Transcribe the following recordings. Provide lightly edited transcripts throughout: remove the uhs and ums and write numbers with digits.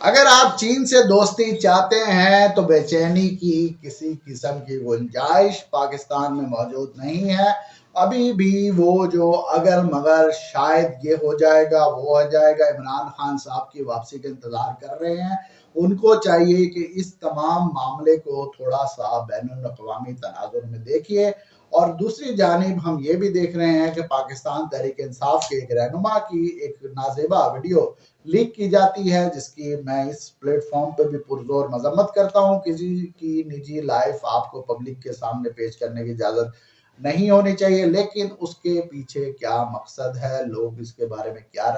اگر آپ چین سے دوستی چاہتے ہیں تو بے چینی کی کسی قسم کی گنجائش پاکستان میں موجود نہیں ہے۔ ابھی بھی وہ جو اگر مگر شاید یہ ہو جائے گا وہ ہو جائے گا، عمران خان صاحب کی واپسی کا انتظار کر رہے ہیں۔ ان کو چاہیے کہ اس تمام معاملے کو تھوڑا سا بین الاقوامی تناظر میں دیکھیے۔ اور دوسری جانب ہم یہ بھی دیکھ رہے ہیں کہ پاکستان تحریک انصاف کے ایک رہنما کی ایک نازیبا ویڈیو لیک کی جاتی ہے، جس کی میں اس پلیٹ فارم پہ بھی پرزور مذمت کرتا ہوں۔ کسی کی نجی لائف آپ کو پبلک کے سامنے پیش کرنے کی اجازت نہیں ہونی چاہیے، لیکن اس کے پیچھے کیا مقصد ہے، لوگ اس کے بارے میں کیا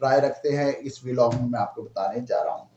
رائے رکھتے ہیں، اس ویلاگ میں آپ کو بتانے جا رہا ہوں۔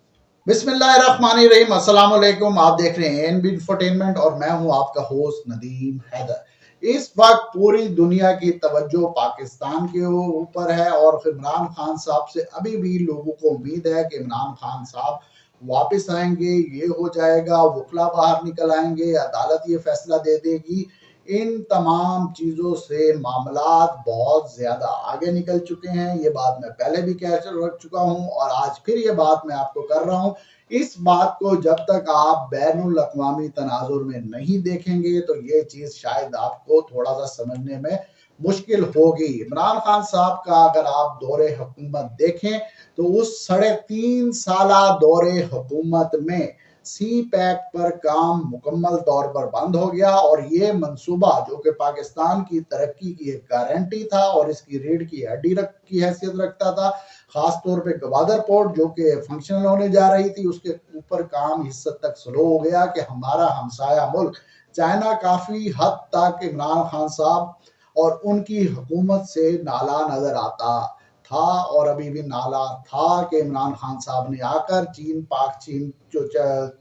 بسم اللہ الرحمن الرحیم، السلام علیکم۔ آپ دیکھ رہے ہیں این بی انفوٹینمنٹ اور میں ہوں آپ کا ہوسٹ ندیم حیدر۔ اس وقت پوری دنیا کی توجہ پاکستان کے اوپر ہے اور عمران خان صاحب سے ابھی بھی لوگوں کو امید ہے کہ عمران خان صاحب واپس آئیں گے، یہ ہو جائے گا، وکلا باہر نکل آئیں گے، عدالت یہ فیصلہ دے دے گی۔ ان تمام چیزوں سے معاملات بہت زیادہ آگے نکل چکے ہیں۔ یہ بات میں پہلے بھی کہہ چکا ہوں اور آج پھر یہ بات میں آپ کو کر رہا ہوں۔ اس بات کو جب تک آپ بین الاقوامی تناظر میں نہیں دیکھیں گے تو یہ چیز شاید آپ کو تھوڑا سا سمجھنے میں مشکل ہوگی۔ عمران خان صاحب کا اگر آپ دور حکومت دیکھیں تو اس 3.5 سالہ دور حکومت میں سی پیک پر کام مکمل طور پر بند ہو گیا، اور یہ منصوبہ جو کہ پاکستان کی ترقی کی ایک گارنٹی تھا اور اس کی ریڑھ کی ہڈی کی حیثیت رکھتا تھا، خاص طور پہ گوادر پورٹ جو کہ فنکشنل ہونے جا رہی تھی، اس کے اوپر کام اس حد تک سلو ہو گیا کہ ہمارا ہمسایہ ملک چائنا کافی حد تک عمران خان صاحب اور ان کی حکومت سے نالا نظر آتا تھا، اور ابھی بھی نالا تھا کہ عمران خان صاحب نے آ کر پاک چین جو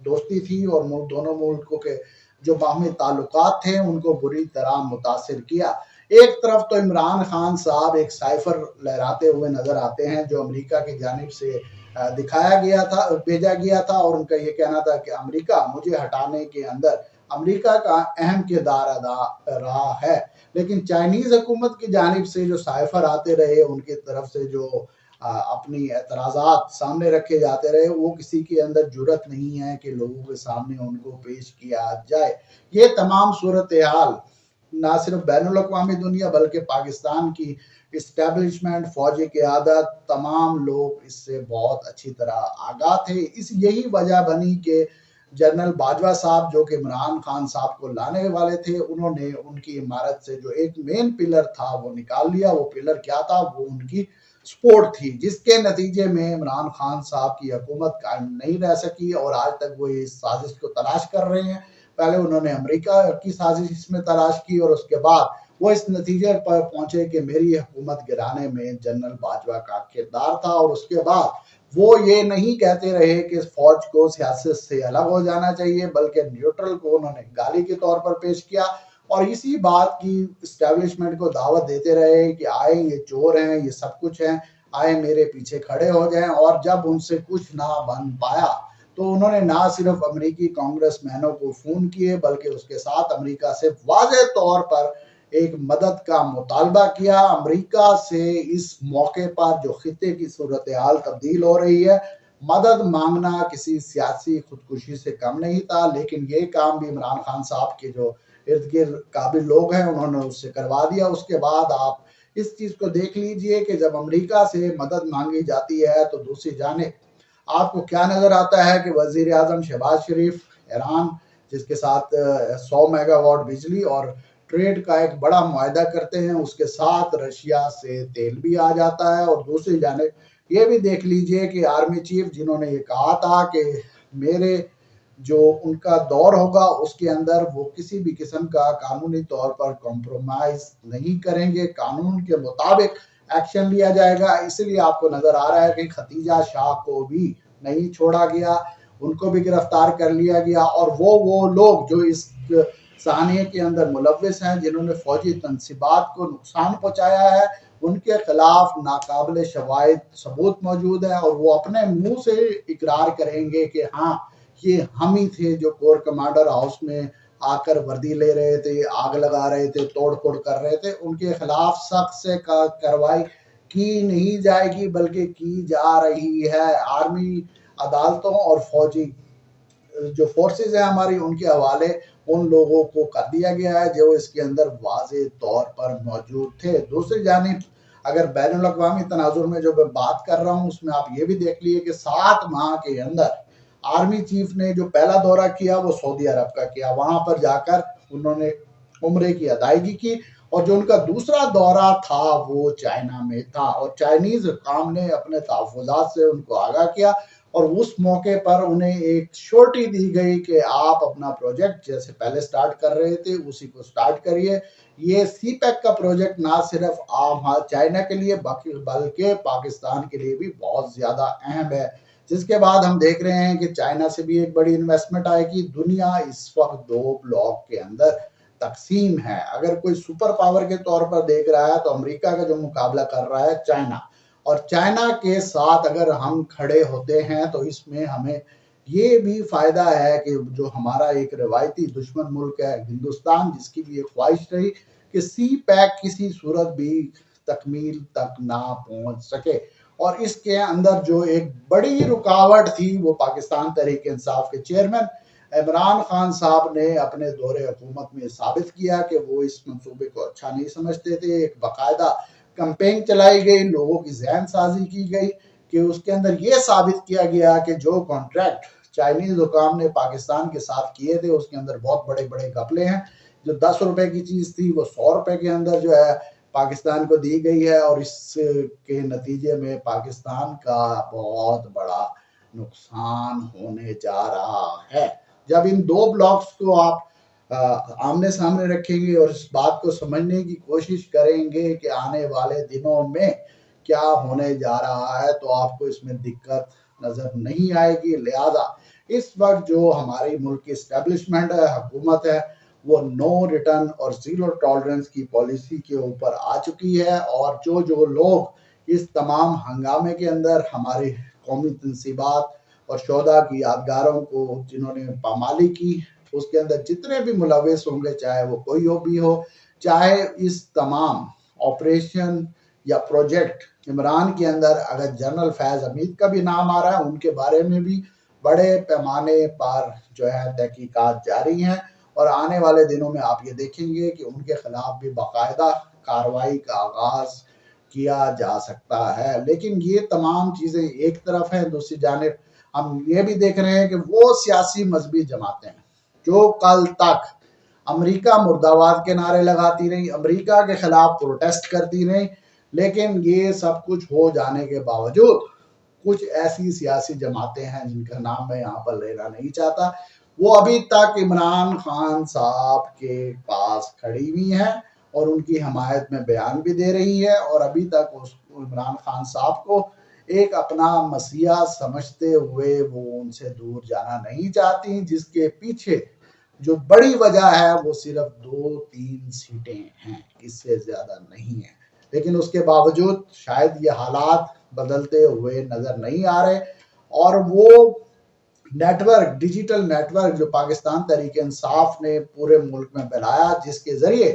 دوستی تھی اور دونوں ملکوں کے جو باہمی تعلقات تھے ان کو بری طرح متاثر کیا۔ ایک طرف تو عمران خان صاحب ایک سائفر لہراتے ہوئے نظر آتے ہیں جو امریکہ کی جانب سے بھیجا گیا تھا، اور ان کا یہ کہنا تھا کہ امریکہ مجھے ہٹانے کے اندر امریکہ کا اہم کردار ادا رہا ہے، لیکن چائنیز حکومت کی جانب سے جو سائفر آتے رہے، ان کی طرف سے جو اپنی اعتراضات سامنے رکھے جاتے رہے، وہ کسی کے اندر جرت نہیں ہے کہ لوگوں کے سامنے ان کو پیش کیا جائے۔ یہ تمام صورتحال نہ صرف بین الاقوامی دنیا بلکہ پاکستان کی اسٹیبلشمنٹ، فوجی قیادت، تمام لوگ اس سے بہت اچھی طرح آگاہ تھے۔ یہی وجہ بنی کہ جنرل باجوہ صاحب جو کہ عمران خان صاحب کو لانے والے تھے، انہوں نے ان کی عمارت سے جو ایک مین پلر تھا وہ نکال لیا۔ وہ پلر کیا تھا؟ وہ ان کی سپورٹ تھی، جس کے نتیجے میں عمران خان صاحب کی حکومت قائم نہیں رہ سکی، اور آج تک وہ اس سازش کو تلاش کر رہے ہیں۔ پہلے انہوں نے امریکہ کی سازش اس میں تلاش کی، اور اس کے بعد وہ اس نتیجے پر پہنچے کہ میری حکومت گرانے میں جنرل باجوہ کا کردار تھا، اور اس کے بعد وہ یہ نہیں کہتے رہے کہ فوج کو سیاست سے الگ ہو جانا چاہیے، بلکہ نیوٹرل کو انہوں نے گالی کے طور پر پیش کیا، اور اسی بات کی اسٹیبلشمنٹ کو دعوت دیتے رہے کہ آئے یہ چور ہیں، یہ سب کچھ ہیں، آئے میرے پیچھے کھڑے ہو جائیں۔ اور جب ان سے کچھ نہ بن پایا تو انہوں نے نہ صرف امریکی کانگریس مینوں کو فون کیے بلکہ اس کے ساتھ امریکہ سے واضح طور پر ایک مدد کا مطالبہ کیا۔ امریکہ سے اس موقع پر جو خطے کی صورتحال تبدیل ہو رہی ہے، مدد مانگنا کسی سیاسی خودکشی سے کم نہیں تھا، لیکن یہ کام بھی عمران خان صاحب کے جو ارد گرد قابل لوگ ہیں انہوں نے اس سے کروا دیا۔ اس کے بعد آپ اس چیز کو دیکھ لیجئے کہ جب امریکہ سے مدد مانگی جاتی ہے تو دوسری جانب آپ کو کیا نظر آتا ہے کہ وزیر اعظم شہباز شریف ایران جس کے ساتھ 100 میگا واٹ بجلی اور ٹریڈ کا ایک بڑا معاہدہ کرتے ہیں، اس کے ساتھ رشیا سے تیل بھی آ جاتا ہے، اور دوسری جانب یہ بھی دیکھ لیجئے کہ آرمی چیف جنہوں نے یہ کہا تھا کہ میرے جو ان کا دور ہوگا اس کے اندر وہ کسی بھی قسم کا قانونی طور پر کمپرومائز نہیں کریں گے، قانون کے مطابق ایکشن لیا جائے گا۔ اس لیے آپ کو نظر آ رہا ہے کہ ختیجہ شاہ کو بھی نہیں چھوڑا گیا، ان کو بھی گرفتار کر لیا گیا، اور وہ لوگ جو اس سانحے کے اندر ملوث ہیں، جنہوں نے فوجی تنصیبات کو نقصان پہنچایا ہے، ان کے خلاف ناقابل شواہد ثبوت موجود ہے، اور وہ اپنے منہ سے اقرار کریں گے کہ ہاں یہ ہم ہی تھے جو کور کمانڈر ہاؤس میں آ کر وردی لے رہے تھے، آگ لگا رہے تھے، توڑ پھوڑ کر رہے تھے۔ ان کے خلاف سخت سے کارروائی کی نہیں جائے گی بلکہ کی جا رہی ہے۔ آرمی عدالتوں اور فوجی جو فورسز ہیں ہماری ان کے حوالے ان لوگوں کو کر دیا گیا ہے جو اس کے اندر واضح طور پر موجود تھے۔ دوسری جانب اگر بین الاقوامی تناظر میں جو میں بات کر رہا ہوں اس میں آپ یہ بھی دیکھ لیے کہ 7 ماہ کے اندر آرمی چیف نے جو پہلا دورہ کیا وہ سعودی عرب کا کیا، وہاں پر جا کر انہوں نے عمرے کی ادائیگی کی، اور جو ان کا دوسرا دورہ تھا وہ چائنا میں تھا، اور چائنیز حکام نے اپنے تحفظات سے ان کو آگاہ کیا، اور اس موقع پر انہیں ایک شورٹی دی گئی کہ آپ اپنا پروجیکٹ جیسے پہلے سٹارٹ کر رہے تھے اسی کو سٹارٹ کریے۔ یہ سی پیک کا پروجیکٹ نہ صرف چائنا کے لیے بلکہ پاکستان کے لیے بھی بہت زیادہ اہم ہے، جس کے بعد ہم دیکھ رہے ہیں کہ چائنا سے بھی ایک بڑی انویسٹمنٹ آئے گی۔ دنیا اس وقت 2 بلاک کے اندر تقسیم ہے، اگر کوئی سپر پاور کے طور پر دیکھ رہا ہے تو امریکہ کا جو مقابلہ کر رہا ہے چائنا، اور چائنا کے ساتھ اگر ہم کھڑے ہوتے ہیں تو اس میں ہمیں یہ بھی فائدہ ہے کہ جو ہمارا ایک روایتی دشمن ملک ہے ہندوستان، جس کی بھی ایک خواہش رہی کہ سی پیک کسی صورت بھی تکمیل تک نہ پہنچ سکے، اور اس کے اندر جو ایک بڑی رکاوٹ تھی وہ پاکستان تحریک انصاف کے چیئرمین عمران خان صاحب نے اپنے دور حکومت میں ثابت کیا کہ وہ اس منصوبے کو اچھا نہیں سمجھتے تھے۔ ایک باقاعدہ کمپین چلائی گئی، لوگوں کی ذہن سازی کی گئی کہ اس کے اندر یہ ثابت کیا گیا کہ جو کانٹریکٹ چائنیز حکام نے پاکستان کے ساتھ کیے تھے اس کے اندر بہت بڑے بڑے گھپلے ہیں، جو 10 روپے کی چیز تھی وہ 100 روپے کے اندر جو ہے پاکستان کو دی گئی ہے، اور اس کے نتیجے میں پاکستان کا بہت بڑا نقصان ہونے جا رہا ہے۔ جب ان 2 بلاکس کو آپ آمنے سامنے رکھیں گے اور اس بات کو سمجھنے کی کوشش کریں گے کہ آنے والے دنوں میں کیا ہونے جا رہا ہے تو آپ کو اس میں دقت نظر نہیں آئے گی۔ لہذا اس وقت جو ہماری ملک کی اسٹیبلشمنٹ ہے، حکومت ہے، وہ نو ریٹرن اور زیرو ٹالرنس کی پالیسی کے اوپر آ چکی ہے، اور جو لوگ اس تمام ہنگامے کے اندر ہماری قومی تنصیبات اور شہداء کی یادگاروں کو جنہوں نے پامالی کی، اس کے اندر جتنے بھی ملوث ہوں گے، چاہے وہ کوئی بھی ہو، چاہے اس تمام آپریشن یا پروجیکٹ عمران کے اندر اگر جنرل فیض حمید کا بھی نام آ رہا ہے، ان کے بارے میں بھی بڑے پیمانے پر جو ہے تحقیقات جاری ہیں، اور آنے والے دنوں میں آپ یہ دیکھیں گے کہ ان کے خلاف بھی باقاعدہ کارروائی کا آغاز کیا جا سکتا ہے۔ لیکن یہ تمام چیزیں ایک طرف ہیں، دوسری جانب ہم یہ بھی دیکھ رہے ہیں کہ وہ سیاسی مذہبی جماعتیں جو کل تک امریکہ مرد آباد کے نعرے لگاتی رہی، امریکہ کے خلاف پروٹیسٹ کرتی رہی، لیکن یہ سب کچھ ہو جانے کے باوجود کچھ ایسی سیاسی جماعتیں ہیں جن کا نام میں یہاں پر لینا نہیں چاہتا، وہ ابھی تک عمران خان صاحب کے پاس کھڑی ہوئی ہیں اور ان کی حمایت میں بیان بھی دے رہی ہے، اور ابھی تک عمران خان صاحب کو ایک اپنا مسیحا سمجھتے ہوئے وہ ان سے دور جانا نہیں چاہتی، جس کے پیچھے جو بڑی وجہ ہے وہ صرف 2-3 سیٹیں ہیں، اس سے زیادہ نہیں ہے۔ لیکن اس کے باوجود شاید یہ حالات بدلتے ہوئے نظر نہیں آ رہے، اور وہ network, digital network جو پاکستان تحریک انصاف نے پورے ملک میں بنایا، جس کے ذریعے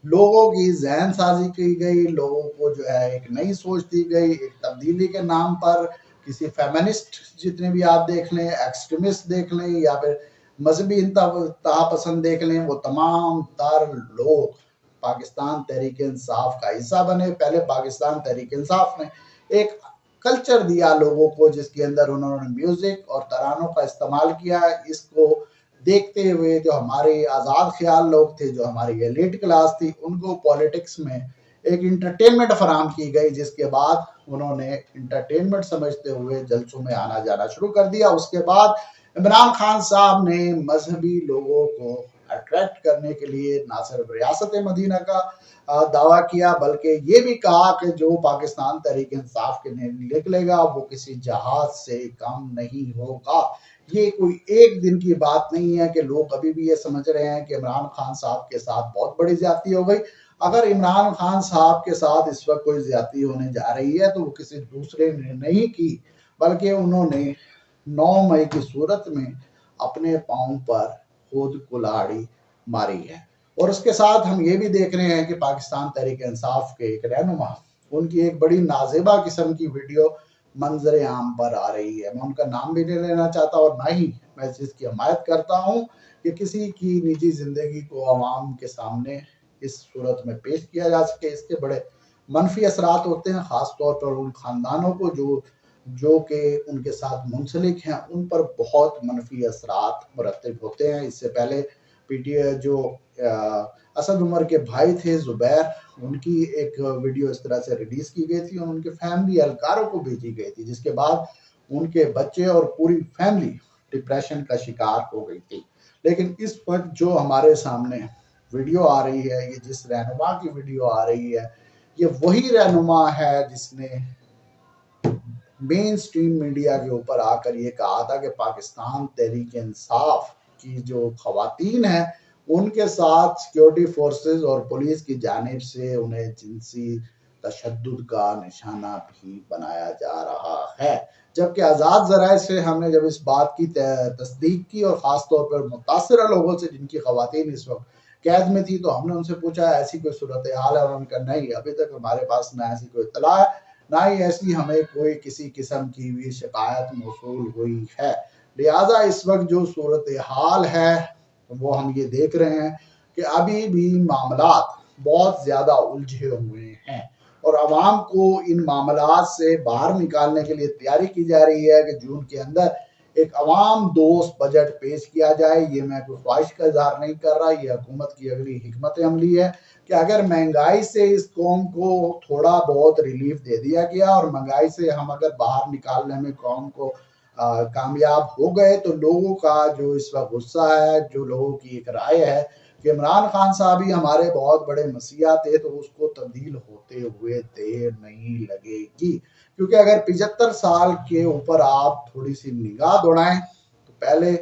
لوگوں کی ذہن سازی کی گئی، لوگوں کو جو ہے ایک نئی سوچ دی گئی، ایک تبدیلی کے نام پر کسی فیمنسٹ جتنے بھی آپ دیکھ لیں، ایکسٹریمسٹ دیکھ لیں، یا پھر مذہبی انتہا پسند دیکھ لیں، وہ تمام تر لوگ پاکستان تحریک انصاف کا حصہ بنے۔ پہلے پاکستان تحریک انصاف نے ایک کلچر دیا لوگوں کو، جس کے اندر انہوں نے میوزک اور ترانوں کا استعمال کیا۔ اس کو دیکھتے ہوئے جو ہمارے آزاد خیال لوگ تھے، جو ہماری ایلیٹ کلاس تھی، ان کو پولیٹکس میں ایک انٹرٹینمنٹ فراہم کی گئی، جس کے بعد انہوں نے انٹرٹینمنٹ سمجھتے ہوئے جلسوں میں آنا جانا شروع کر دیا۔ اس کے بعد عمران خان صاحب نے مذہبی لوگوں کو اٹریکٹ کرنے کے لیے نہ صرف ریاست مدینہ کا دعویٰ کیا، بلکہ یہ بھی کہا کہ جو پاکستان تحریک انصاف کے نکلے گا وہ کسی جہاز سے کم نہیں ہوگا۔ یہ کوئی ایک دن کی بات نہیں ہے کہ لوگ ابھی بھی یہ سمجھ رہے ہیں کہ عمران خان صاحب کے ساتھ بہت بڑی زیادتی ہو گئی۔ اگر عمران خان صاحب کے ساتھ اس وقت کوئی زیادتی ہونے جا رہی ہے تو وہ کسی دوسرے نے نہیں کی، بلکہ انہوں نے 9 مئی کی صورت میں اپنے پاؤں پر خود کلاڑی ماری ہے۔ اور اس کے ساتھ ہم یہ بھی دیکھ رہے ہیں کہ پاکستان تحریک انصاف کے ایک رہنما، ان کی ایک بڑی نازیبا قسم کی ویڈیو منظر عام پر آ رہی ہے. میں ان کا نام بھی نہیں لینا چاہتا اور نہ ہی میں اس چیز کی حمایت کرتا ہوں کہ کسی کی نجی زندگی کو عوام کے سامنے اس صورت میں پیش کیا جا سکے. اس کے بڑے منفی اثرات ہوتے ہیں، خاص طور پر ان خاندانوں کو جو کہ ان کے ساتھ منسلک ہیں، ان پر بہت منفی اثرات مرتب ہوتے ہیں. اس سے پہلے پی ٹی آئی جو اسد عمر کے بھائی تھے زبیر، ان کی ایک ویڈیو اس طرح سے ریلیز کی گئی تھی اور ان کے فیملی اہلکاروں کو بھیجی گئی تھی، جس کے بعد ان کے بچے اور پوری فیملی ڈپریشن کا شکار ہو گئی تھی. لیکن اس وقت جو ہمارے سامنے ویڈیو آ رہی ہے، یہ جس رہنما کی ویڈیو آ رہی ہے، یہ وہی رہنما ہے جس نے مین سٹریم میڈیا کے اوپر آ کر یہ کہا تھا کہ پاکستان تحریک انصاف کی جو خواتین ہیں ان کے ساتھ سیکیورٹی فورسز اور پولیس کی جانب سے انہیں جنسی تشدد کا نشانہ بھی بنایا جا رہا ہے. جبکہ آزاد ذرائع سے ہم نے جب اس بات کی تصدیق کی اور خاص طور پر متاثرہ لوگوں سے جن کی خواتین اس وقت قید میں تھی، تو ہم نے ان سے پوچھا ایسی کوئی صورتحال ہے، اور ان کا نہیں، ابھی تک ہمارے پاس نہ ایسی کوئی اطلاع ہے، نہ ہی ایسی ہمیں کوئی کسی قسم کی بھی شکایت موصول ہوئی ہے. لہٰذا اس وقت جو صورتحال ہے وہ ہم یہ دیکھ رہے ہیں کہ ابھی بھی معاملات بہت زیادہ الجھے ہوئے ہیں اور عوام کو ان معاملات سے باہر نکالنے کے لیے تیاری کی جا رہی ہے کہ جون کے اندر ایک عوام دوست بجٹ پیش کیا جائے. یہ میں کوئی خواہش کا اظہار نہیں کر رہا، یہ حکومت کی اگلی حکمت عملی ہے کہ اگر مہنگائی سے اس قوم کو تھوڑا بہت ریلیف دے دیا گیا اور مہنگائی سے ہم اگر باہر نکالنے میں قوم کو کامیاب ہو گئے، تو لوگوں کا جو اس وقت غصہ ہے، جو لوگوں کی ایک رائے ہے کہ عمران خان صاحب ہی ہمارے بہت بڑے مسیحا تھے، تو اس کو تبدیل ہوتے ہوئے دیر نہیں لگے گی. کیونکہ اگر 75 سال کے اوپر آپ تھوڑی سی نگاہ دوڑائیں تو پہلے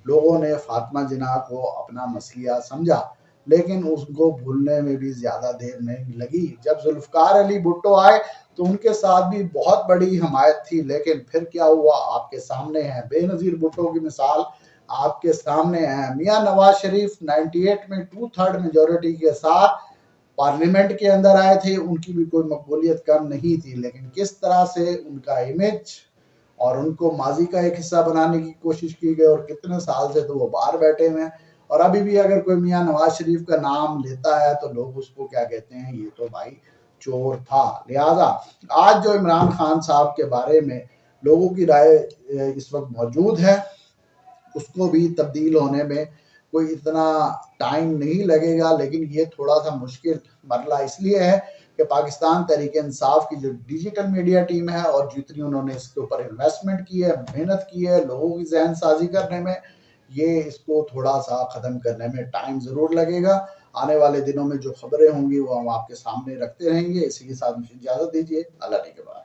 لوگوں نے فاطمہ جناح کو اپنا مسیحا سمجھا، لیکن اس کو بھولنے میں بھی زیادہ دیر نہیں لگی. جب ذوالفقار علی بھٹو آئے تو ان کے ساتھ بھی بہت بڑی حمایت تھی، لیکن پھر کیا ہوا آپ کے سامنے ہے. بے نظیر بھٹو کی مثال آپ کے سامنے ہے. میاں نواز شریف 98 میں 2/3 میجورٹی کے ساتھ پارلیمنٹ کے اندر آئے تھے، ان کی بھی کوئی مقبولیت کم نہیں تھی، لیکن کس طرح سے ان کا امیج اور ان کو ماضی کا ایک حصہ بنانے کی کوشش کی گئی، اور کتنے سال سے تو وہ باہر بیٹھے ہوئے ہیں. اور ابھی بھی اگر کوئی میاں نواز شریف کا نام لیتا ہے تو لوگ اس کو کیا کہتے ہیں، یہ تو بھائی چور تھا. لہٰذا آج جو عمران خان صاحب کے بارے میں لوگوں کی رائے اس وقت موجود ہے، اس کو بھی تبدیل ہونے میں کوئی اتنا ٹائم نہیں لگے گا. لیکن یہ تھوڑا سا مشکل مرحلہ اس لیے ہے کہ پاکستان تحریک انصاف کی جو ڈیجیٹل میڈیا ٹیم ہے اور جتنی انہوں نے اس کے اوپر انویسٹمنٹ کی ہے، محنت کی ہے لوگوں کی ذہن سازی کرنے میں، یہ اس کو تھوڑا سا ختم کرنے میں ٹائم ضرور لگے گا. آنے والے دنوں میں جو خبریں ہوں گی وہ ہم آپ کے سامنے رکھتے رہیں گے. اسی کے ساتھ مجھے اجازت دیجیے. اللہ نے کے بعد